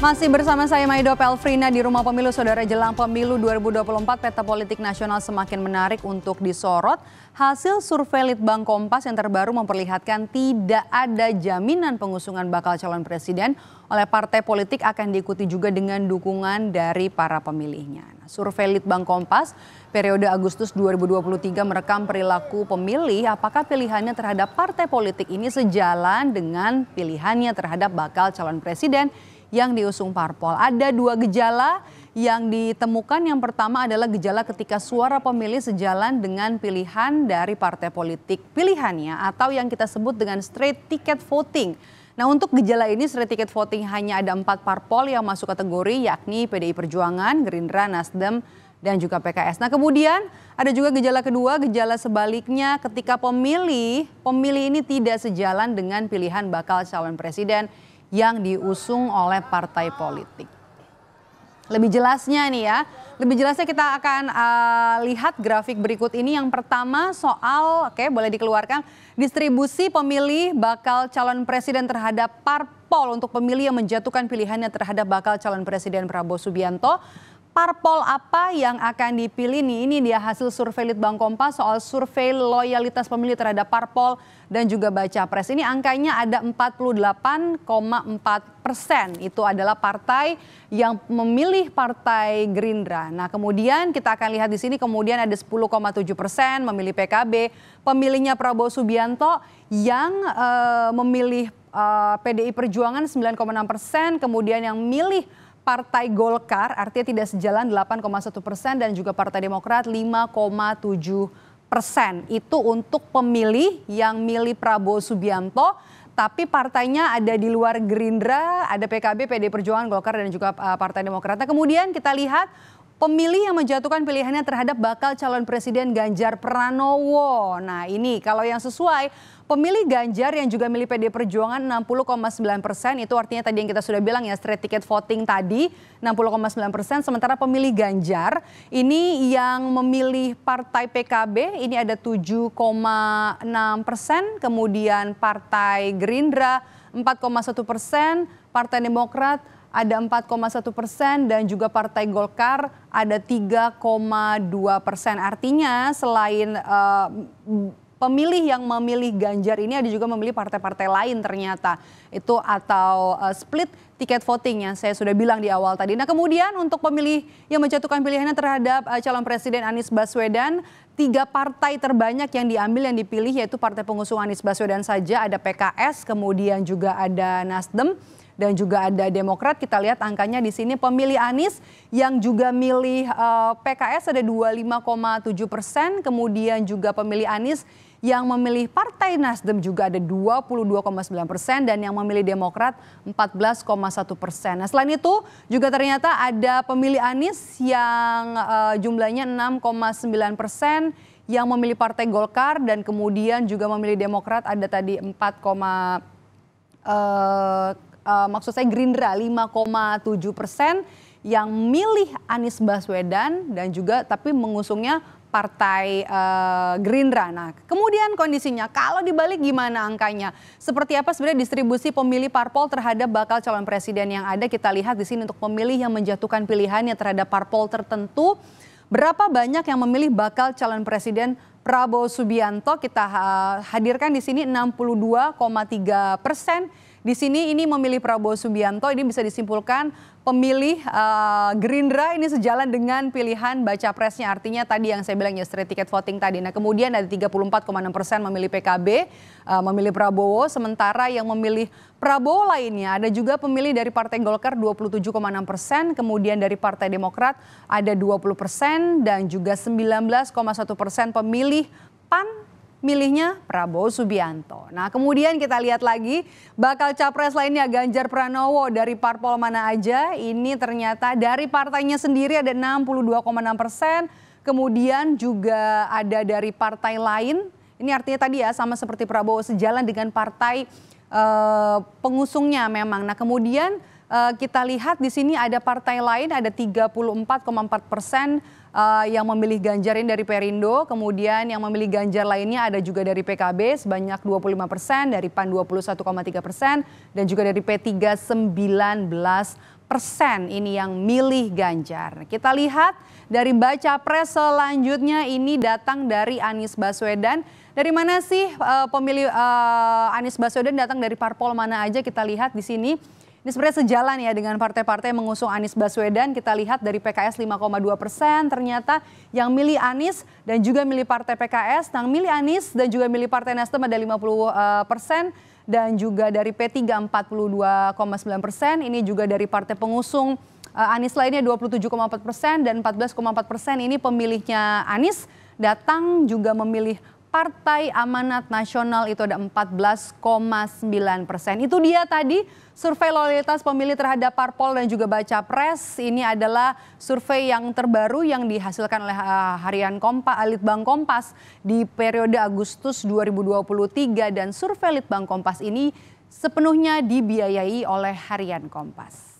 Masih bersama saya Maido Pelfrina di Rumah Pemilu. Saudara, jelang pemilu 2024 peta politik nasional semakin menarik untuk disorot. Hasil survei Litbang Kompas yang terbaru memperlihatkan tidak ada jaminan pengusungan bakal calon presiden oleh partai politik akan diikuti juga dengan dukungan dari para pemilihnya. Survei Litbang Kompas periode Agustus 2023 merekam perilaku pemilih, apakah pilihannya terhadap partai politik ini sejalan dengan pilihannya terhadap bakal calon presiden yang diusung parpol. Ada dua gejala yang ditemukan. Yang pertama adalah gejala ketika suara pemilih sejalan dengan pilihan dari partai politik pilihannya atau yang kita sebut dengan straight ticket voting. Nah, untuk gejala ini straight ticket voting hanya ada 4 parpol yang masuk kategori, yakni PDI Perjuangan, Gerindra, Nasdem, dan juga PKS. Nah, kemudian ada juga gejala kedua, gejala sebaliknya ketika pemilih ini tidak sejalan dengan pilihan bakal calon presiden yang diusung oleh partai politik. Lebih jelasnya nih ya, lebih jelasnya kita akan lihat grafik berikut ini. Yang pertama soal, boleh dikeluarkan, distribusi pemilih bakal calon presiden terhadap parpol untuk pemilih yang menjatuhkan pilihannya terhadap bakal calon presiden Prabowo Subianto. Parpol apa yang akan dipilih nih? Ini dia hasil survei Litbang Kompas soal survei loyalitas pemilih terhadap parpol dan juga baca pres. Ini angkanya ada 48,4%. Itu adalah partai yang memilih partai Gerindra. Nah, kemudian kita akan lihat di sini kemudian ada 10,7% memilih PKB, pemilihnya Prabowo Subianto yang memilih PDI Perjuangan 9,6%, kemudian yang milih Partai Golkar artinya tidak sejalan 8,1% dan juga Partai Demokrat 5,7%. Itu untuk pemilih yang milih Prabowo Subianto, tapi partainya ada di luar Gerindra, ada PKB, PDI Perjuangan, Golkar dan juga Partai Demokrat. Nah, kemudian kita lihat pemilih yang menjatuhkan pilihannya terhadap bakal calon presiden Ganjar Pranowo. Nah, ini kalau yang sesuai, pemilih Ganjar yang juga milih PDI Perjuangan 60,9%, itu artinya tadi yang kita sudah bilang ya, straight ticket voting tadi 60,9%. Sementara pemilih Ganjar ini yang memilih partai PKB ini ada 7,6%, kemudian partai Gerindra 4,1%, Partai Demokrat ada 4,1% dan juga Partai Golkar ada 3,2%. Artinya selain pemilih yang memilih Ganjar ini ada juga memilih partai-partai lain ternyata. Itu atau split tiket voting yang saya sudah bilang di awal tadi. Nah, kemudian untuk pemilih yang menjatuhkan pilihannya terhadap calon presiden Anies Baswedan, 3 partai terbanyak yang diambil yang dipilih yaitu partai pengusung Anies Baswedan saja, ada PKS, kemudian juga ada Nasdem dan juga ada Demokrat. Kita lihat angkanya di sini pemilih Anies yang juga milih PKS ada 25,7%, kemudian juga pemilih Anies yang memilih Partai Nasdem juga ada 22,9% dan yang memilih Demokrat 14,1%. Nah, selain itu juga ternyata ada pemilih Anies yang jumlahnya 6,9% yang memilih Partai Golkar dan kemudian juga memilih Demokrat ada tadi maksud saya Gerindra 5,7% yang milih Anies Baswedan dan juga tapi mengusungnya Partai Gerindra. Nah, kemudian kondisinya kalau dibalik gimana angkanya? Seperti apa sebenarnya distribusi pemilih parpol terhadap bakal calon presiden yang ada? Kita lihat di sini untuk pemilih yang menjatuhkan pilihannya terhadap parpol tertentu. Berapa banyak yang memilih bakal calon presiden Prabowo Subianto? Kita hadirkan di sini 62,3%. Di sini ini memilih Prabowo Subianto, ini bisa disimpulkan pemilih Gerindra ini sejalan dengan pilihan baca presnya. Artinya tadi yang saya bilang ya straight ticket voting tadi. Nah, kemudian ada 34,6% memilih PKB, memilih Prabowo. Sementara yang memilih Prabowo lainnya ada juga pemilih dari Partai Golkar 27,6%. Kemudian dari Partai Demokrat ada 20% dan juga 19,1% pemilih PAN milihnya Prabowo Subianto. Nah, kemudian kita lihat lagi bakal capres lainnya Ganjar Pranowo dari parpol mana aja. Ini ternyata dari partainya sendiri ada 62,6%. Kemudian juga ada dari partai lain. Ini artinya tadi ya sama seperti Prabowo sejalan dengan partai pengusungnya memang. Nah, kemudian kita lihat di sini ada partai lain ada 34,4% yang memilih Ganjar ini dari Perindo, kemudian yang memilih Ganjar lainnya ada juga dari PKB sebanyak 25%, dari PAN 21,3% dan juga dari P3 19%. ini yang milih Ganjar. Kita lihat dari baca pres selanjutnya ini datang dari Anies Baswedan. Dari mana sih pemilih Anies Baswedan datang dari parpol mana aja, kita lihat di sini. Ini sebenarnya sejalan ya dengan partai-partai yang mengusung Anies Baswedan. Kita lihat dari PKS 5,2% ternyata yang milih Anies dan juga milih partai PKS. Yang milih Anies dan juga milih partai Nasdem ada 50%. Dan juga dari P3 42,9%, ini juga dari partai pengusung Anies lainnya 27,4% dan 14,4% ini pemilihnya Anies datang juga memilih Partai Amanat Nasional itu ada 14,9%. Itu dia tadi survei loyalitas pemilih terhadap parpol dan juga baca pres. Ini adalah survei yang terbaru yang dihasilkan oleh Harian Litbang Kompas di periode Agustus 2023 dan survei Litbang Kompas ini sepenuhnya dibiayai oleh Harian Kompas.